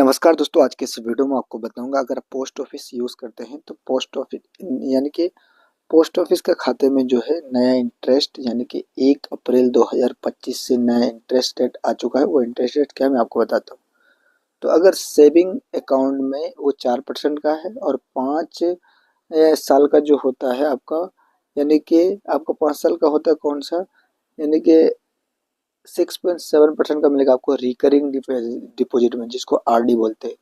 नमस्कार दोस्तों, आज के इस वीडियो में आपको बताऊंगा अगर आप पोस्ट ऑफिस यूज़ करते हैं तो पोस्ट ऑफिस यानी कि पोस्ट ऑफिस के खाते में जो है नया इंटरेस्ट यानी कि 1 अप्रैल 2025 से नया इंटरेस्ट रेट आ चुका है। वो इंटरेस्ट रेट क्या है मैं आपको बताता हूँ। तो अगर सेविंग अकाउंट में वो 4% का है और 5 साल का जो होता है आपका, यानी कि आपका 5 साल का होता है कौन सा, यानी कि 6.7% का मिलेगा आपको रिकरिंग डिपॉजिट में, जिसको आरडी बोलते हैं।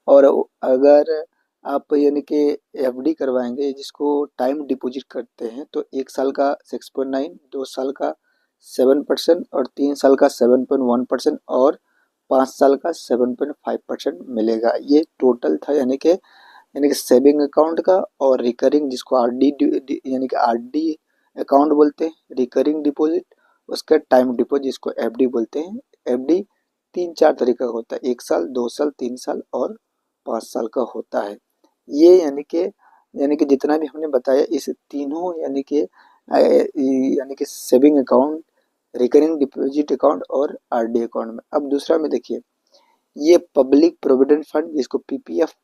और अगर आप यानी कि एफडी करवाएंगे जिसको टाइम डिपॉजिट करते हैं तो 1 साल का 6.9, 2 साल का 7% और 3 साल का 7.1% और 5 साल का 7.5% मिलेगा। ये टोटल था यानी कि सेविंग अकाउंट का और रिकरिंग, जिसको आरडी यानी कि आरडी अकाउंट बोलते हैं, रिकरिंग डिपॉजिट, उसका टाइम डिपॉजिट जिसको एफडी बोलते हैं। एफडी 3-4 तरीका का होता है, 1 साल, 2 साल, 3 साल और 5 साल का होता है। ये यानी कि जितना भी हमने बताया इस तीनों यानी कि saving account, recurring deposit account और आरडी अकाउंट में। अब दूसरा में देखिए, ये पब्लिक प्रोविडेंट फंड जिसको पीपीएफ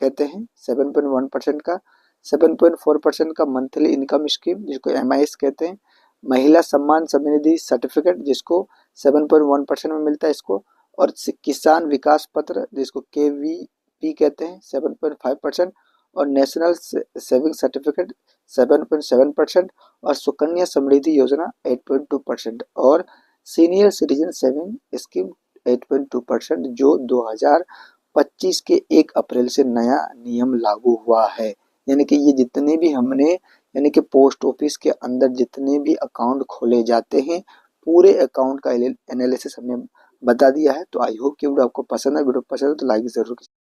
कहते हैं, 7.1% का, 7.4% का मंथली इनकम स्कीम जिसको एमआईएस कहते हैं, महिला सम्मान समृद्धि सर्टिफिकेट जिसको 7.1% में मिलता है इसको, और किसान विकास पत्र जिसको केवीपी कहते हैं 7.5%, और नेशनल सेविंग सर्टिफिकेट 7.7%, और सुकन्या समृद्धि योजना 8.2%, और सीनियर सिटीजन सेविंग स्कीम 8.2%, जो 2025 के 1 अप्रैल से नया नियम लागू हुआ है। यानी कि ये जितने भी हमने यानी कि पोस्ट ऑफिस के अंदर जितने भी अकाउंट खोले जाते हैं, पूरे अकाउंट का एनालिसिस हमने बता दिया है। तो आई होप कि वीडियो आपको पसंद है। वीडियो पसंद है तो लाइक जरूर कीजिए।